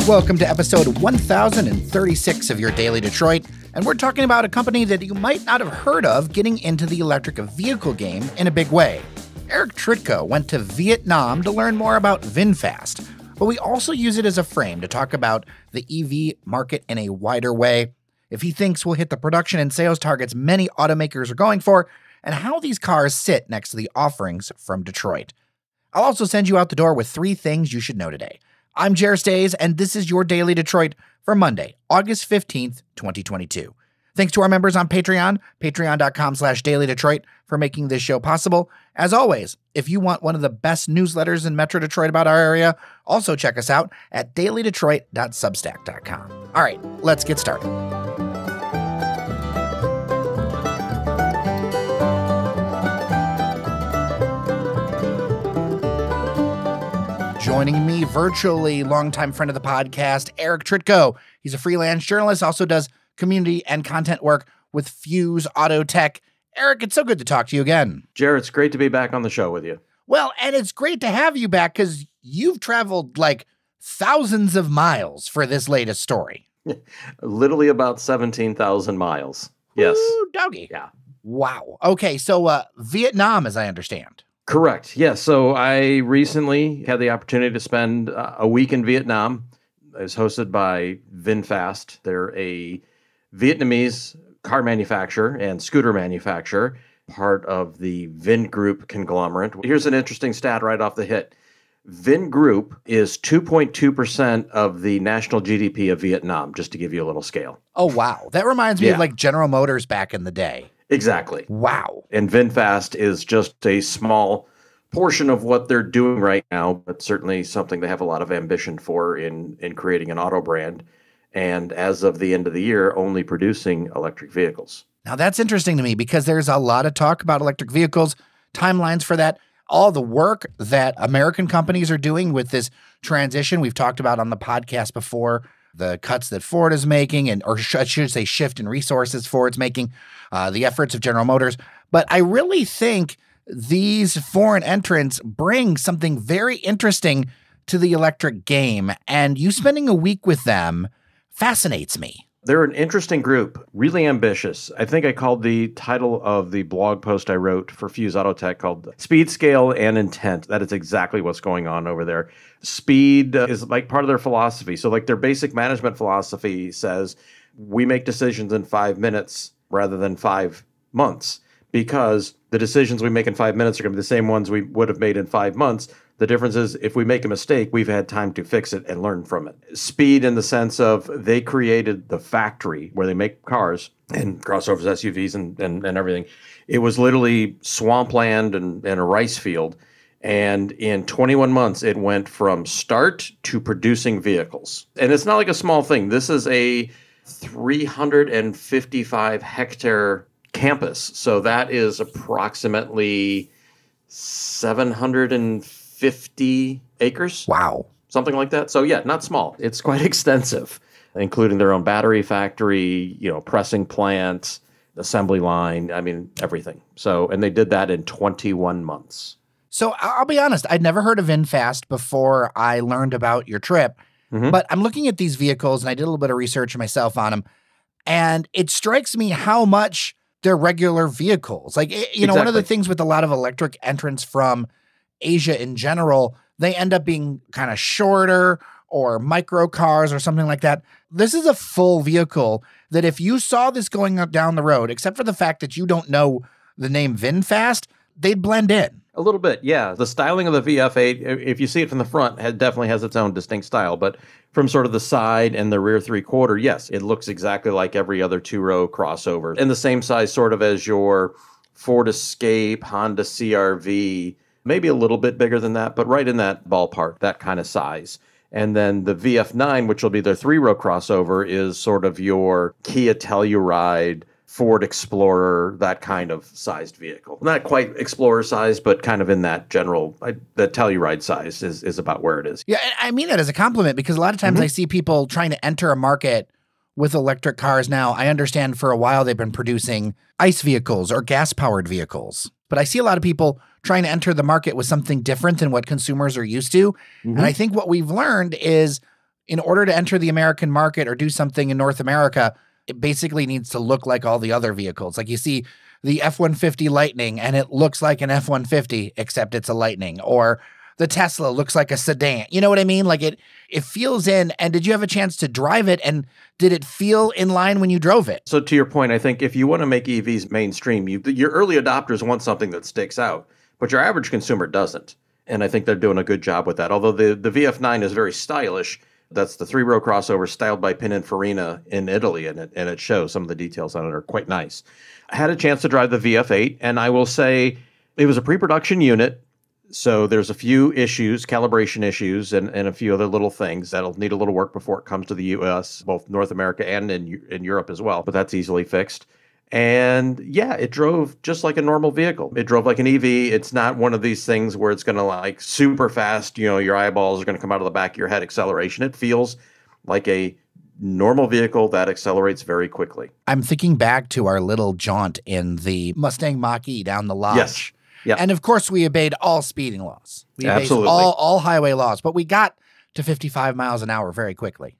Welcome to episode 1036 of your Daily Detroit, and we're talking about a company that you might not have heard of getting into the electric vehicle game in a big way. Eric Trytko went to Vietnam to learn more about VinFast, but we also use it as a frame to talk about the EV market in a wider way, if he thinks we'll hit the production and sales targets many automakers are going for, and how these cars sit next to the offerings from Detroit. I'll also send you out the door with 3 things you should know today. I'm Jer Stays, and this is your Daily Detroit for Monday, August 15th, 2022. Thanks to our members on Patreon, patreon.com/dailydetroit, for making this show possible. As always, if you want one of the best newsletters in Metro Detroit about our area, also check us out at dailydetroit.substack.com. All right, let's get started. Joining me virtually, longtime friend of the podcast, Eric Trytko. He's a freelance journalist, also does community and content work with Fuse Auto Tech. Eric, it's so good to talk to you again. Jared, it's great to be back on the show with you. Well, and it's great to have you back because you've traveled like thousands of miles for this latest story. Literally about 17,000 miles. Yes. Ooh, doggy. Yeah. Wow. Okay, so Vietnam, as I understand. Correct. Yes. So I recently had the opportunity to spend a week in Vietnam. It was hosted by VinFast. They're a Vietnamese car manufacturer and scooter manufacturer, part of the Vin Group conglomerate. Here's an interesting stat right off the hit. Vin Group is 2.2% of the national GDP of Vietnam, just to give you a little scale. Oh, wow. That reminds me of like General Motors back in the day. Exactly. Wow. And VinFast is just a small portion of what they're doing right now, but certainly something they have a lot of ambition for in creating an auto brand. And as of the end of the year, only producing electric vehicles. Now, that's interesting to me because there's a lot of talk about electric vehicles, timelines for that, all the work that American companies are doing with this transition. We've talked about on the podcast before, the cuts that Ford is making, and or I should say shift in resources Ford's making, the efforts of General Motors. But I really think these foreign entrants bring something very interesting to the electric game, and you spending a week with them fascinates me. They're an interesting group, really ambitious. I think I called the title of the blog post I wrote for Fuse Auto Tech called Speed, Scale, and Intent. That is exactly what's going on over there. Speed is like part of their philosophy. So like their basic management philosophy says, we make decisions in 5 minutes rather than 5 months, because the decisions we make in 5 minutes are going to be the same ones we would have made in 5 months. The difference is if we make a mistake, we've had time to fix it and learn from it. Speed in the sense of they created the factory where they make cars and crossovers, SUVs, and everything. It was literally swampland and a rice field. And in 21 months, it went from start to producing vehicles. And it's not like a small thing. This is a 355 hectare campus. So that is approximately 750 acres. Wow. Something like that. So yeah, not small. It's quite extensive, including their own battery factory, pressing plants, assembly line, everything. So, and they did that in 21 months. So I'll be honest, I'd never heard of VinFast before I learned about your trip, but I'm looking at these vehicles and I did a little bit of research myself on them. And it strikes me how much they're regular vehicles. Like, Exactly. One of the things with a lot of electric entrants from Asia in general, they end up being kind of shorter or micro cars or something like that. This is a full vehicle that if you saw this going up down the road, except for the fact that you don't know the name VinFast, they'd blend in. A little bit, yeah. The styling of the VF8, if you see it from the front, it definitely has its own distinct style. But from sort of the side and the rear 3/4, yes, it looks exactly like every other 2-row crossover. And the same size sort of as your Ford Escape, Honda CR-V, maybe a little bit bigger than that, but right in that ballpark, that kind of size. And then the VF9, which will be their 3-row crossover, is sort of your Kia Telluride, Ford Explorer, that kind of sized vehicle. Not quite Explorer size, but kind of in that general, the Telluride size is about where it is. Yeah, and I mean that as a compliment because a lot of times I see people trying to enter a market with electric cars now. I understand for a while they've been producing ICE vehicles or gas-powered vehicles. But I see a lot of people trying to enter the market with something different than what consumers are used to. And I think what we've learned is in order to enter the American market or do something in North America, it basically needs to look like all the other vehicles. Like you see the F-150 Lightning and it looks like an F-150, except it's a Lightning. Or the Tesla looks like a sedan. You know what I mean? Like it feels in. And did you have a chance to drive it? And did it feel in line when you drove it? So to your point, I think if you want to make EVs mainstream, your early adopters want something that sticks out, but your average consumer doesn't. And I think they're doing a good job with that. Although the VF9 is very stylish. That's the 3-row crossover styled by Pininfarina in Italy, and it shows. Some of the details on it are quite nice. I had a chance to drive the VF8, and I will say it was a pre-production unit. So there's a few issues, calibration issues, and a few other little things that'll need a little work before it comes to the U.S., both North America and in Europe as well. But that's easily fixed. And yeah, it drove just like a normal vehicle. It drove like an EV. It's not one of these things where it's going to like super fast, your eyeballs are going to come out of the back of your head acceleration. It feels like a normal vehicle that accelerates very quickly. I'm thinking back to our little jaunt in the Mustang Mach-E down the lodge. Yes. Yeah. And of course, we obeyed all speeding laws. We obeyed Absolutely. all highway laws, but we got to 55 miles an hour very quickly.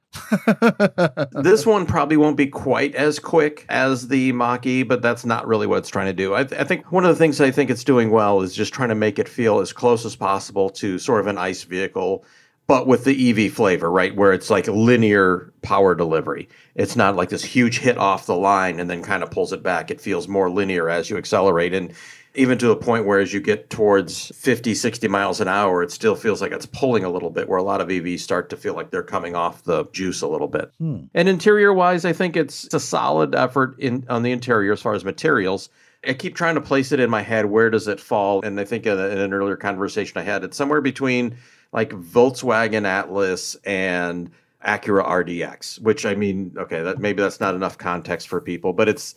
This one probably won't be quite as quick as the Mach-E, but that's not really what it's trying to do. I think one of the things I think it's doing well is just trying to make it feel as close as possible to sort of an ICE vehicle, but with the EV flavor, right? Where it's like linear power delivery. It's not like this huge hit off the line and then kind of pulls it back. It feels more linear as you accelerate. And even to a point where as you get towards 50, 60 miles an hour, it still feels like it's pulling a little bit, where a lot of EVs start to feel like they're coming off the juice a little bit. And interior-wise, I think it's a solid effort on the interior as far as materials. I keep trying to place it in my head, where does it fall? And I think in an earlier conversation I had, it's somewhere between like Volkswagen Atlas and Acura RDX, which I mean, okay, maybe that's not enough context for people, but it's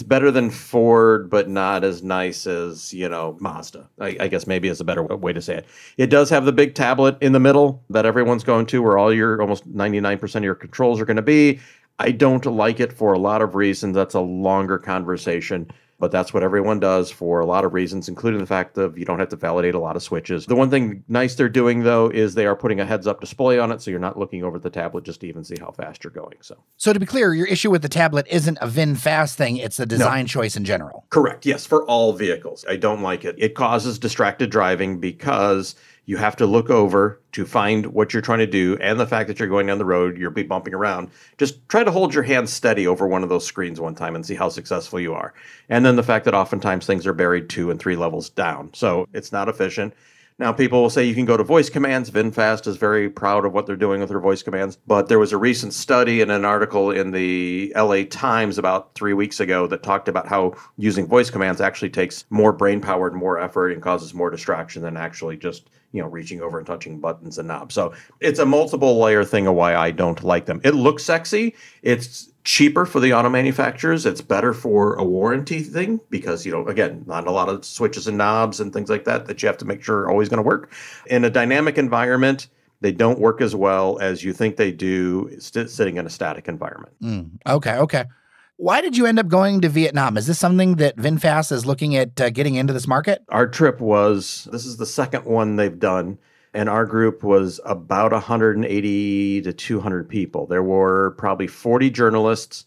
better than Ford, but not as nice as, Mazda. I guess maybe is a better way to say it. It does have the big tablet in the middle that everyone's going to, where all your almost 99% of your controls are going to be. I don't like it for a lot of reasons. That's a longer conversation. But that's what everyone does for a lot of reasons, including the fact that you don't have to validate a lot of switches. The one thing nice they're doing, though, is they are putting a heads-up display on it, so you're not looking over the tablet just to even see how fast you're going. So to be clear, your issue with the tablet isn't a VinFast thing, it's a design choice in general. Correct, yes, for all vehicles. I don't like it. It causes distracted driving because you have to look over to find what you're trying to do, and the fact that you're going down the road, you'll be bumping around. Just try to hold your hand steady over one of those screens one time and see how successful you are. And then the fact that oftentimes things are buried 2 and 3 levels down. So it's not efficient. Now, people will say you can go to voice commands. VinFast is very proud of what they're doing with their voice commands. But there was a recent study in an article in the LA Times about 3 weeks ago that talked about how using voice commands actually takes more brain power and more effort and causes more distraction than actually just, reaching over and touching buttons and knobs. So it's a multiple layer thing of why I don't like them. It looks sexy. It's cheaper for the auto manufacturers. It's better for a warranty thing because, again, not a lot of switches and knobs and things like that you have to make sure are always going to work. In a dynamic environment, they don't work as well as you think they do sitting in a static environment. Okay. Why did you end up going to Vietnam? Is this something that VinFast is looking at getting into this market? Our trip this is the second one they've done. And our group was about 180 to 200 people. There were probably 40 journalists,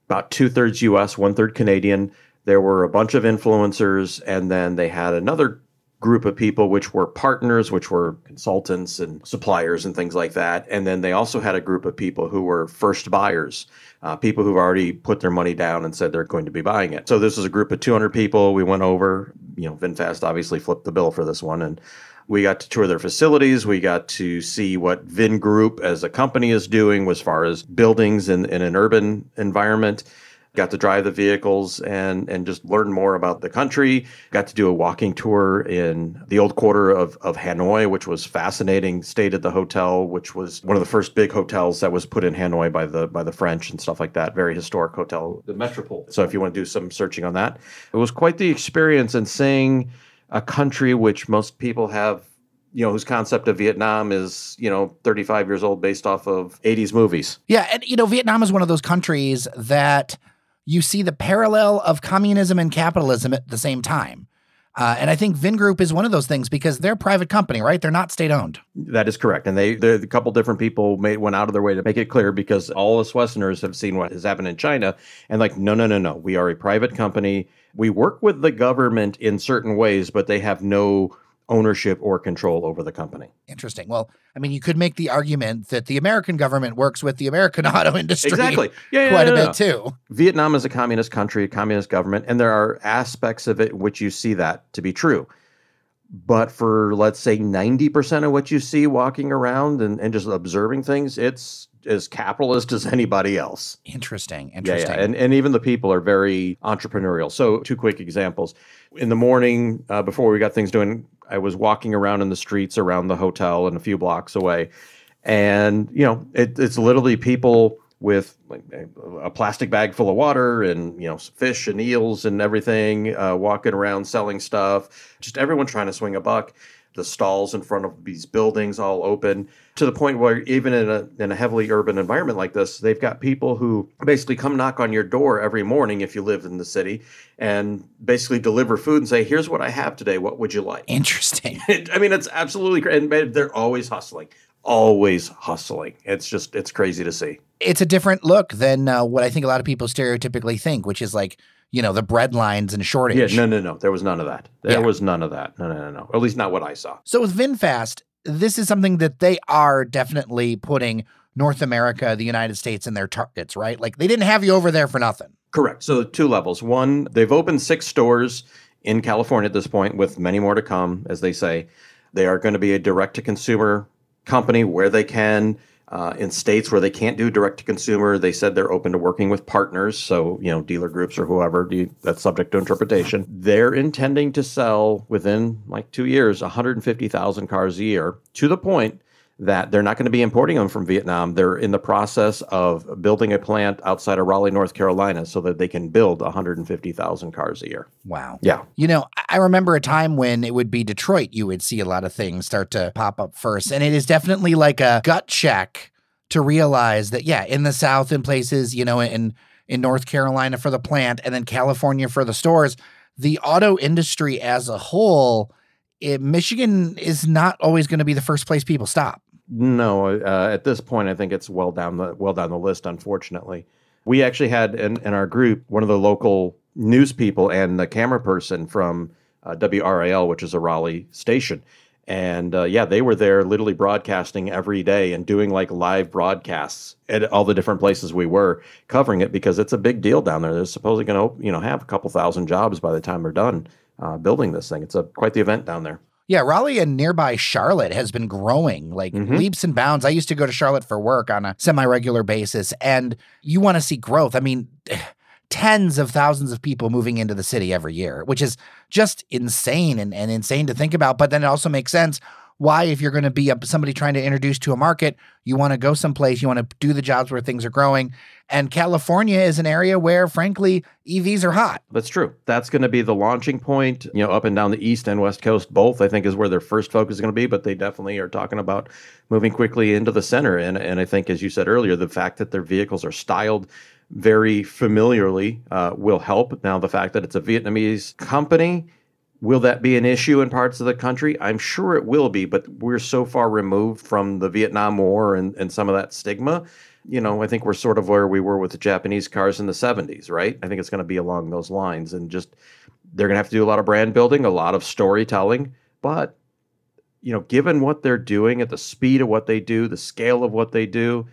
about 2/3 US, 1/3 Canadian. There were a bunch of influencers, and then they had another group of people which were partners, which were consultants and suppliers and things like that. And then they also had a group of people who were first buyers, people who've already put their money down and said they're going to be buying it. So this was a group of 200 people. We went over, VinFast obviously flipped the bill for this one, and we got to tour their facilities. We got to see what Vin Group as a company is doing as far as buildings in an urban environment. Got to drive the vehicles and just learn more about the country. Got to do a walking tour in the old quarter of Hanoi, which was fascinating. Stayed at the hotel, which was one of the first big hotels that was put in Hanoi by the French and stuff like that. Very historic hotel, the Metropole. So if you want to do some searching on that, it was quite the experience. And seeing a country which most people have, whose concept of Vietnam is, 35 years old based off of 80s movies. Yeah. And, Vietnam is one of those countries that you see the parallel of communism and capitalism at the same time. And I think Vingroup is one of those things because they're a private company, right? They're not state-owned. That is correct. And a couple different people went out of their way to make it clear because all us Westerners have seen what has happened in China and like, no. We are a private company. We work with the government in certain ways, but they have no ownership or control over the company. Interesting. Well, I mean, you could make the argument that the American government works with the American auto industry exactly. quite a bit too. Vietnam is a communist country, a communist government, and there are aspects of it in which you see that to be true. But for, let's say, 90% of what you see walking around and just observing things, it's as capitalist as anybody else. Interesting. Yeah. And even the people are very entrepreneurial. So 2 quick examples. In the morning, before we got things doing, I was walking around in the streets around the hotel and a few blocks away. And, it's literally people with like a plastic bag full of water and, fish and eels and everything, walking around selling stuff, just everyone trying to swing a buck. The stalls in front of these buildings all open to the point where even in a heavily urban environment like this, they've got people who basically come knock on your door every morning if you live in the city and basically deliver food and say, here's what I have today. What would you like? Interesting. I mean, it's absolutely crazy. And they're always hustling. It's crazy to see. It's a different look than what I think a lot of people stereotypically think, which is like, the bread lines and shortage. Yeah, no. There was none of that. There was none of that. No. At least not what I saw. So with VinFast, this is something that they are definitely putting North America, the United States in their targets, right? Like they didn't have you over there for nothing. Correct. So 2 levels. One, they've opened 6 stores in California at this point with many more to come, as they say. They are going to be a direct-to-consumer company where they can. In states where they can't do direct-to-consumer, they said they're open to working with partners, so, dealer groups or whoever, that's subject to interpretation. They're intending to sell within, 2 years, 150,000 cars a year, to the point that they're not going to be importing them from Vietnam. They're in the process of building a plant outside of Raleigh, North Carolina, so that they can build 150,000 cars a year. Wow. Yeah. I remember a time when it would be Detroit, you would see a lot of things start to pop up first. And it is definitely like a gut check to realize that, in the South in places, in North Carolina for the plant and then California for the stores, the auto industry as a whole, Michigan is not always going to be the first place people stop. No, at this point, I think it's well down the list, unfortunately. We actually had in our group one of the local news people and the camera person from WRAL, which is a Raleigh station. And they were there literally broadcasting every day and doing like live broadcasts at all the different places we were covering it because it's a big deal down there. They're supposedly going to, have a couple thousand jobs by the time they're done building this thing. It's quite the event down there. Yeah, Raleigh and nearby Charlotte has been growing like leaps and bounds. I used to go to Charlotte for work on a semi-regular basis, and you want to see growth. I mean, tens of thousands of people moving into the city every year, which is just insane and insane to think about. But then it also makes sense why, if you're going to be somebody trying to introduce to a market, you want to go someplace, you want to do the jobs where things are growing. And California is an area where, frankly, EVs are hot. That's true. That's going to be the launching point, up and down the East and West Coast, both, I think, is where their first focus is going to be. But they definitely are talking about moving quickly into the center. And I think, as you said earlier, the fact that their vehicles are styled very familiarly will help. Now, the fact that it's a Vietnamese company, will that be an issue in parts of the country? I'm sure it will be, but we're so far removed from the Vietnam War and some of that stigma. I think we're sort of where we were with the Japanese cars in the 70s, right? I think it's going to be along those lines. And just, they're going to have to do a lot of brand building, a lot of storytelling. But, given what they're doing at the speed of what they do, the scale of what they do,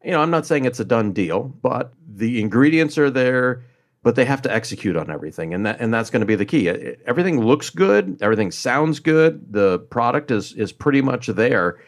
I'm not saying it's a done deal, but the ingredients are there. But they have to execute on everything, and that's going to be the key. Everything looks good, everything sounds good. The product is pretty much there.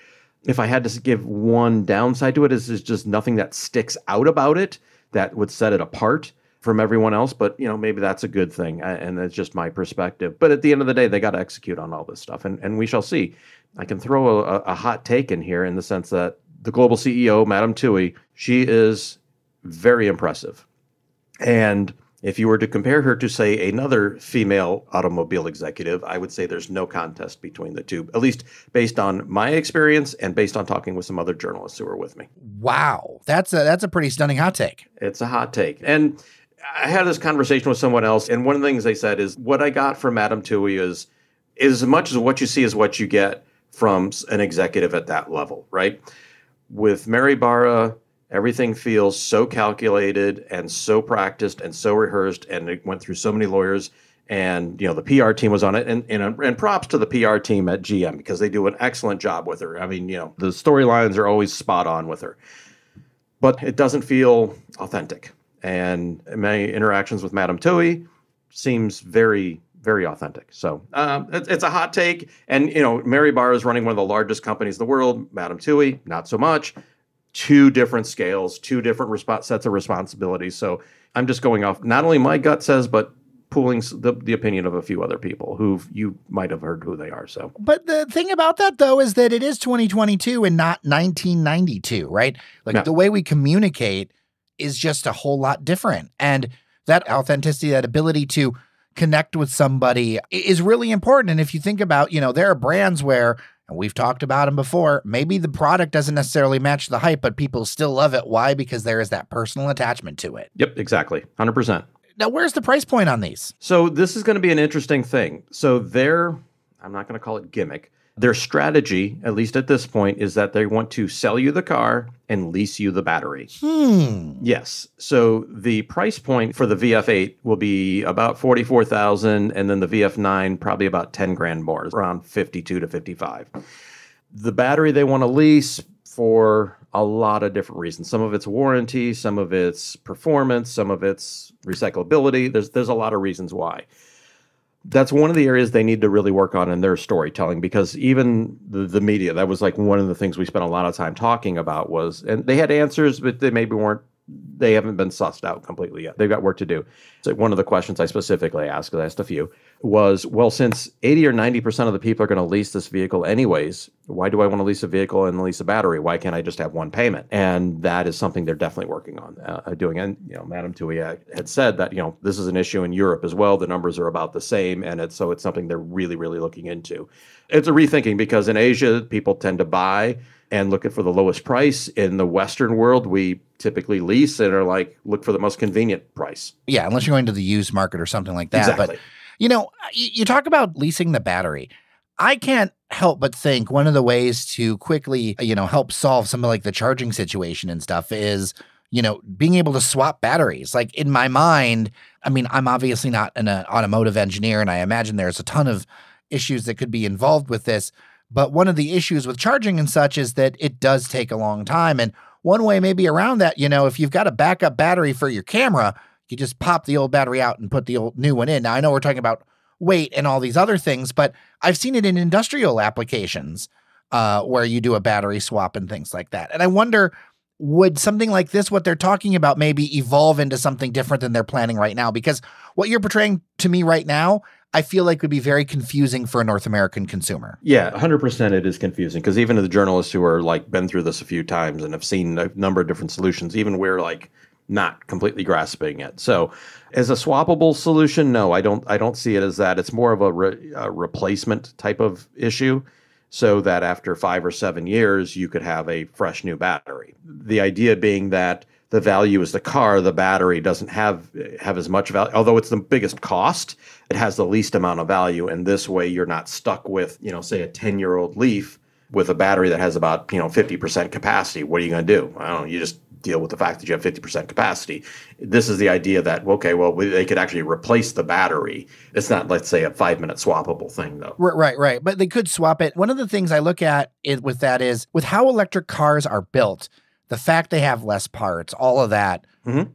If I had to give one downside to it, is just nothing that sticks out about it that would set it apart from everyone else. But maybe that's a good thing, and that's just my perspective. But at the end of the day, they got to execute on all this stuff, and we shall see. I can throw a hot take in here in the sense that the global CEO, Madame Tui, she is very impressive, and if you were to compare her to, say, another female automobile executive, I would say there's no contest between the two, at least based on my experience and based on talking with some other journalists who were with me. Wow. That's a pretty stunning hot take. It's a hot take. And I had this conversation with someone else, and one of the things they said is what I got from Madame Tui is as much as what you see is what you get from an executive at that level, right? With Mary Barra, everything feels so calculated and so practiced and so rehearsed, and it went through so many lawyers. And, the PR team was on it. And props to the PR team at GM because they do an excellent job with her. I mean, the storylines are always spot on with her. But it doesn't feel authentic. And my interactions with Madame Tui seems very, very authentic. So it's a hot take. And, Mary Barra is running one of the largest companies in the world. Madame Tui, not so much. Two different scales, two different sets of responsibilities. So I'm just going off not only my gut says, but pooling the opinion of a few other people who you might have heard who they are. So, but the thing about that, though, is that it is 2022 and not 1992, right? Like the way we communicate is just a whole lot different. And that authenticity, that ability to connect with somebody is really important. And if you think about, there are brands where, and we've talked about them before, maybe the product doesn't necessarily match the hype, but people still love it. Why? Because there is that personal attachment to it. Yep, exactly. 100%. Now, where's the price point on these? So this is going to be an interesting thing. So I'm not going to call it gimmick. Their strategy, at least at this point, is that they want to sell you the car and lease you the battery. Yes. So the price point for the VF8 will be about $44,000, and then the VF9 probably about 10 grand more, around 52 to 55. The battery they want to lease for a lot of different reasons. Some of it's warranty, some of it's performance, some of it's recyclability. There's a lot of reasons why. That's one of the areas they need to really work on in their storytelling, because even the media, that was like one of the things we spent a lot of time talking about was, and they had answers, but they haven't been sussed out completely yet. They've got work to do. So one of the questions I specifically asked, because I asked a few, was, well, since 80 or 90% of the people are going to lease this vehicle anyways, why do I want to lease a vehicle and lease a battery? Why can't I just have one payment? And that is something they're definitely working on doing. And, Madame Tui had said that, this is an issue in Europe as well. The numbers are about the same. And it's something they're really, really looking into. It's a rethinking, because in Asia, people tend to buy and look for the lowest price. In the Western world, we typically lease and are look for the most convenient price. Yeah, unless you're going to the used market or something like that. Exactly. But, you talk about leasing the battery. I can't help but think one of the ways to quickly, help solve some of the charging situation and stuff is, being able to swap batteries. Like in my mind, I mean, I'm obviously not an automotive engineer, and I imagine there's a ton of issues that could be involved with this. But one of the issues with charging and such is that it does take a long time. And one way maybe around that, if you've got a backup battery for your camera, you just pop the old battery out and put the old new one in. Now, I know we're talking about weight and all these other things, but I've seen it in industrial applications where you do a battery swap and things like that. And I wonder, would something like this, what they're talking about, maybe evolve into something different than they're planning right now? Because what you're portraying to me right now, I feel like would be very confusing for a North American consumer. Yeah, 100% it is confusing, because even the journalists who are been through this a few times and have seen a number of different solutions, even we're not completely grasping it. So as a swappable solution, no, I don't see it as that. It's more of a replacement type of issue, so that after 5 or 7 years, you could have a fresh new battery. The idea being that the value is the car, the battery doesn't have as much value. Although it's the biggest cost, it has the least amount of value. And this way you're not stuck with, say a 10-year-old Leaf with a battery that has about, 50% capacity. What are you going to do? I don't know. You just deal with the fact that you have 50% capacity. This is the idea that, okay, well, they could actually replace the battery. It's not, let's say, a 5-minute swappable thing, though. Right. But they could swap it. One of the things I look at with that is, with how electric cars are built, the fact they have less parts, all of that,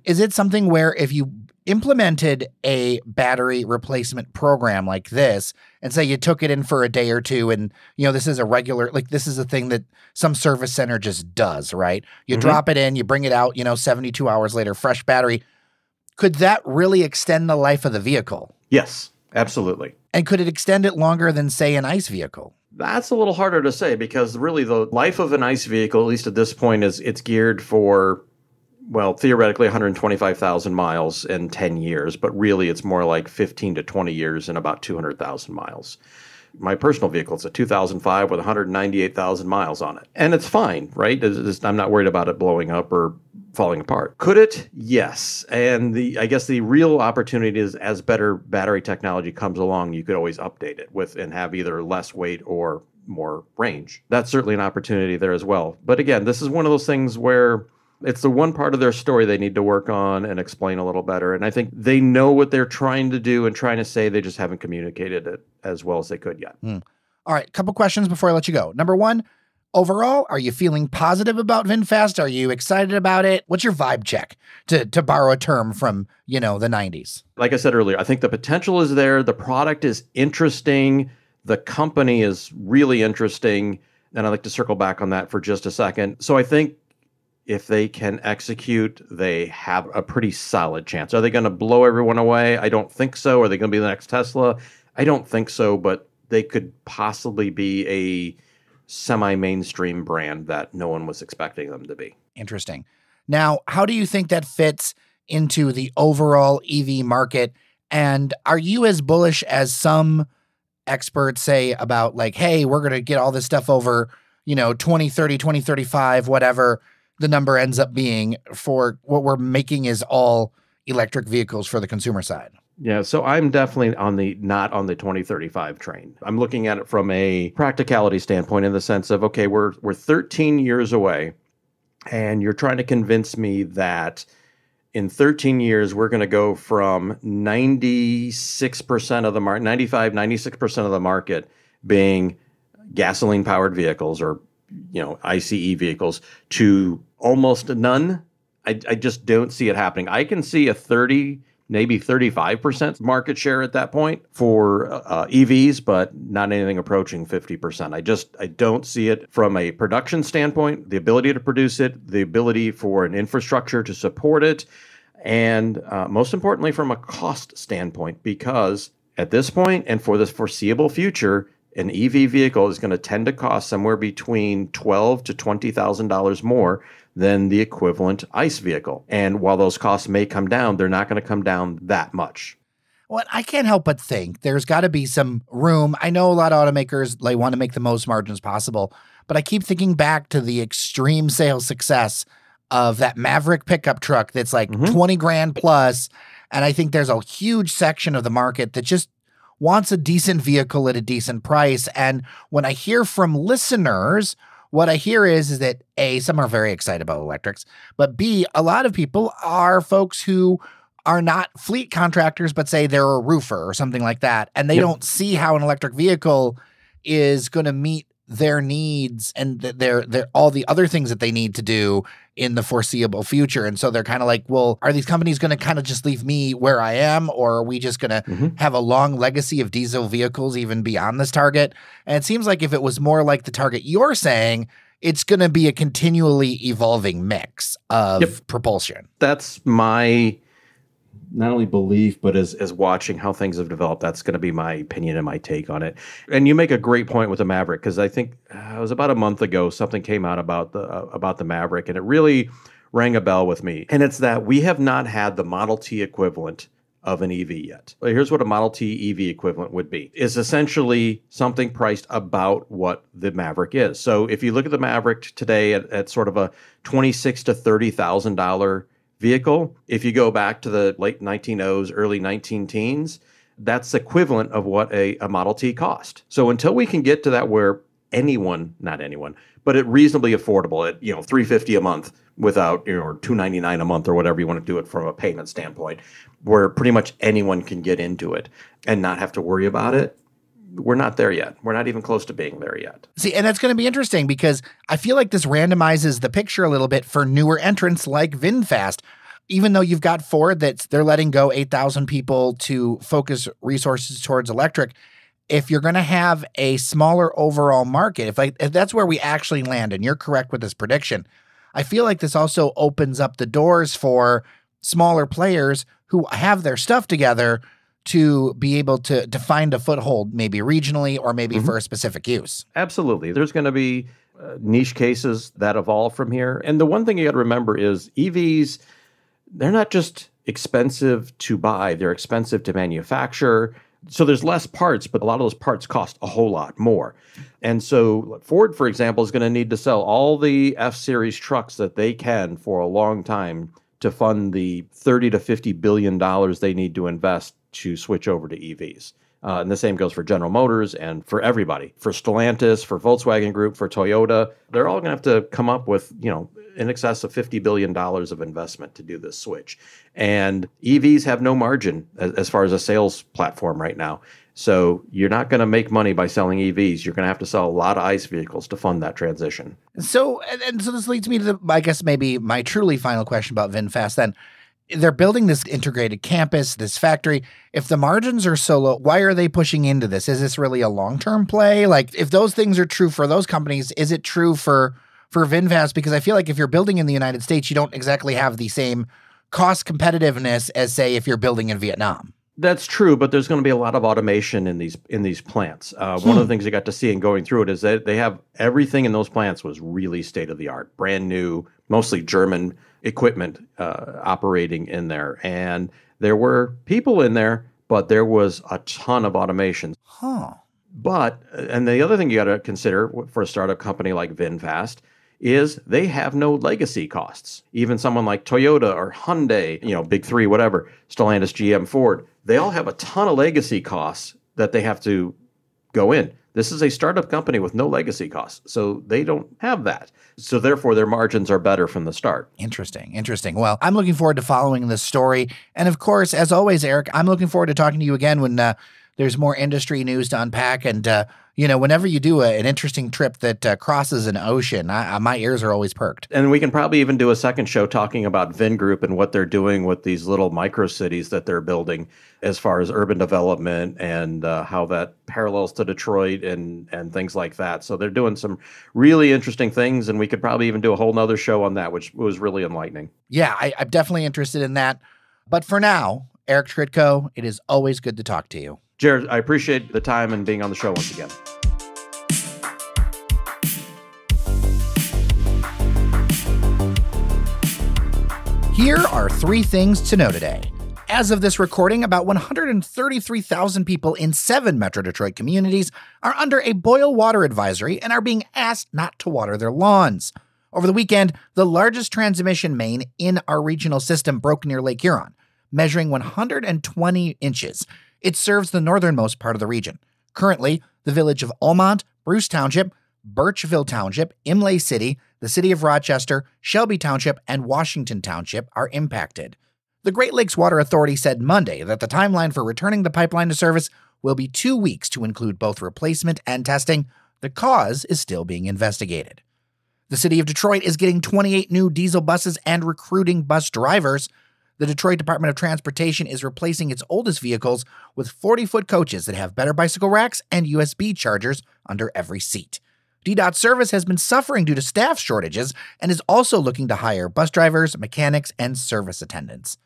is it something where if you implemented a battery replacement program like this, and say you took it in for a day or two, and, this is a regular, this is a thing that some service center just does, right? You drop it in, you bring it out, 72 hours later, fresh battery. Could that really extend the life of the vehicle? Yes, absolutely. And could it extend it longer than, say, an ICE vehicle? That's a little harder to say, because really the life of an ICE vehicle, at least at this point, is it's geared for, well, theoretically 125,000 miles in 10 years, but really it's more like 15 to 20 years and about 200,000 miles. My personal vehicle, it's a 2005 with 198,000 miles on it. And it's fine, right? I'm not worried about it blowing up or falling apart. Could it? Yes. And I guess the real opportunity is, as better battery technology comes along, you could always update it and have either less weight or more range. That's certainly an opportunity there as well. But again, this is one of those things where it's the one part of their story they need to work on and explain a little better. And I think they know what they're trying to do and trying to say. They just haven't communicated it as well as they could yet. All right, couple questions before I let you go. Number one, overall, are you feeling positive about VinFast? Are you excited about it? What's your vibe check, to borrow a term from, the 90s? Like I said earlier, I think the potential is there. The product is interesting. The company is really interesting. And I'd like to circle back on that for just a second. So I think if they can execute, they have a pretty solid chance. Are they going to blow everyone away? I don't think so. Are they going to be the next Tesla? I don't think so, but they could possibly be a semi-mainstream brand that no one was expecting them to be. Interesting. Now, how do you think that fits into the overall EV market? And are you as bullish as some experts say about, like, hey, we're going to get all this stuff over, 2030, 2035, whatever the number ends up being, for what we're making is all electric vehicles for the consumer side? Yeah, so I'm definitely not on the 2035 train. I'm looking at it from a practicality standpoint, in the sense of, okay, we're 13 years away, and you're trying to convince me that in 13 years we're going to go from 96% of the market, 96% of the market being gasoline powered vehicles, or ICE vehicles, to almost none. I just don't see it happening. I can see a 30, maybe 35% market share at that point for EVs, but not anything approaching 50%. I don't see it from a production standpoint, the ability to produce it, the ability for an infrastructure to support it, and most importantly, from a cost standpoint, because at this point and for the foreseeable future, an EV vehicle is going to tend to cost somewhere between $12,000 to $20,000 more than the equivalent ICE vehicle. And while those costs may come down, they're not going to come down that much. Well, I can't help but think there's got to be some room. I know a lot of automakers, they want to make the most margins possible, but I keep thinking back to the extreme sales success of that Maverick pickup truck that's like 20 grand plus. And I think there's a huge section of the market that just wants a decent vehicle at a decent price. And when I hear from listeners, what I hear is that A, some are very excited about electrics, but B, a lot of people are folks who are not fleet contractors, but say they're a roofer or something like that. And they don't see how an electric vehicle is going to meet their needs and their all the other things that they need to do in the foreseeable future. And so they're kind of like, well, are these companies going to kind of just leave me where I am? Or are we just going to have a long legacy of diesel vehicles even beyond this target? And it seems like if it was more like the target you're saying, it's going to be a continually evolving mix of propulsion. That's my not only belief, but as watching how things have developed. That's going to be my opinion and my take on it. And you make a great point with the Maverick, because I think it was about a month ago something came out about the Maverick, and it really rang a bell with me. And it's that we have not had the Model T equivalent of an EV yet. Here's what a Model T EV equivalent would be. It's essentially something priced about what the Maverick is. So if you look at the Maverick today at sort of a $26,000 to $30,000 vehicle, if you go back to the late 1900s, early 1910s, that's equivalent of what a Model T cost. So until we can get to that where not anyone, but at reasonably affordable at $350 a month without or $299 a month or whatever you want to do it from a payment standpoint, where pretty much anyone can get into it and not have to worry about it. We're not there yet. We're not even close to being there yet. See, and that's going to be interesting because I feel like this randomizes the picture a little bit for newer entrants like VinFast. Even though you've got Ford they're letting go 8,000 people to focus resources towards electric, if you're going to have a smaller overall market, if that's where we actually land, and you're correct with this prediction, I feel like this also opens up the doors for smaller players who have their stuff together to be able to find a foothold, maybe regionally or maybe for a specific use. Absolutely. There's going to be niche cases that evolve from here. And the one thing you got to remember is EVs, they're not just expensive to buy, they're expensive to manufacture. So there's less parts, but a lot of those parts cost a whole lot more. And so Ford, for example, is going to need to sell all the F-Series trucks that they can for a long time to fund the $30 to $50 billion they need to invest to switch over to EVs. And the same goes for General Motors and for everybody. For Stellantis, for Volkswagen Group, for Toyota, they're all going to have to come up with, in excess of $50 billion of investment to do this switch. And EVs have no margin as far as a sales platform right now. So you're not going to make money by selling EVs. You're going to have to sell a lot of ICE vehicles to fund that transition. So this leads me to, I guess, maybe my truly final question about VinFast then. They're building this integrated campus, this factory. If the margins are so low, why are they pushing into this? Is this really a long-term play? Like, if those things are true for those companies, is it true for VinFast? Because I feel like if you're building in the United States, you don't exactly have the same cost competitiveness as, say, if you're building in Vietnam. That's true, but there's going to be a lot of automation in these plants. One of the things you got to see in going through it is that they have everything in those plants was really state of the art, brand new, mostly German equipment operating in there. And there were people in there, but there was a ton of automation. But, and the other thing you got to consider for a startup company like VinFast is they have no legacy costs. Even someone like Toyota or Hyundai, big three, whatever, Stellantis, GM, Ford, they all have a ton of legacy costs that they have to go in. This is a startup company with no legacy costs, so they don't have that. So therefore, their margins are better from the start. Interesting. Well, I'm looking forward to following this story. And of course, as always, Eric, I'm looking forward to talking to you again when there's more industry news to unpack. And, whenever you do an interesting trip that crosses an ocean, my ears are always perked. And we can probably even do a second show talking about Vin Group and what they're doing with these little micro cities that they're building as far as urban development and how that parallels to Detroit and things like that. So they're doing some really interesting things, and we could probably even do a whole nother show on that, which was really enlightening. Yeah, I'm definitely interested in that. But for now, Eric Trytko, it is always good to talk to you. Jared, I appreciate the time and being on the show once again. Here are 3 things to know today. As of this recording, about 133,000 people in 7 Metro Detroit communities are under a boil water advisory and are being asked not to water their lawns. Over the weekend, the largest transmission main in our regional system broke near Lake Huron, measuring 120 inches. It serves the northernmost part of the region. Currently, the village of Almont, Bruce Township, Birchville Township, Imlay City, the city of Rochester, Shelby Township, and Washington Township are impacted. The Great Lakes Water Authority said Monday that the timeline for returning the pipeline to service will be 2 weeks to include both replacement and testing. The cause is still being investigated. The city of Detroit is getting 28 new diesel buses and recruiting bus drivers. The Detroit Department of Transportation is replacing its oldest vehicles with 40-foot coaches that have better bicycle racks and USB chargers under every seat. DDOT service has been suffering due to staff shortages and is also looking to hire bus drivers, mechanics, and service attendants.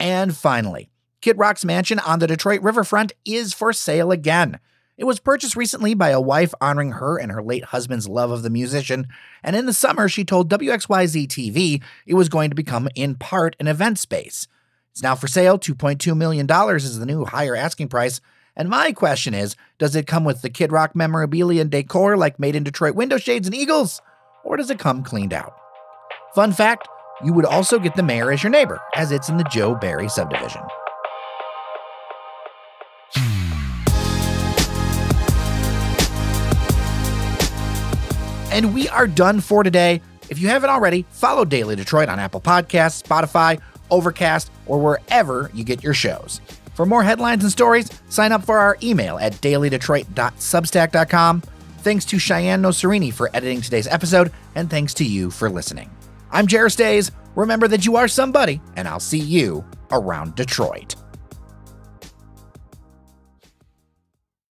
And finally, Kid Rock's mansion on the Detroit riverfront is for sale again. It was purchased recently by a wife honoring her and her late husband's love of the musician, and in the summer she told WXYZ-TV it was going to become in part an event space. It's now for sale. $2.2 million is the new higher asking price. And my question is, does it come with the Kid Rock memorabilia and decor like Made in Detroit window shades and eagles? Or does it come cleaned out? Fun fact, you would also get the mayor as your neighbor, as it's in the Joe Barry subdivision. And we are done for today. If you haven't already, follow Daily Detroit on Apple Podcasts, Spotify, Overcast, or wherever you get your shows. For more headlines and stories, sign up for our email at dailydetroit.substack.com. Thanks to Cheyenne Noserini for editing today's episode, and thanks to you for listening. I'm Jared Stays. Remember that you are somebody, and I'll see you around Detroit.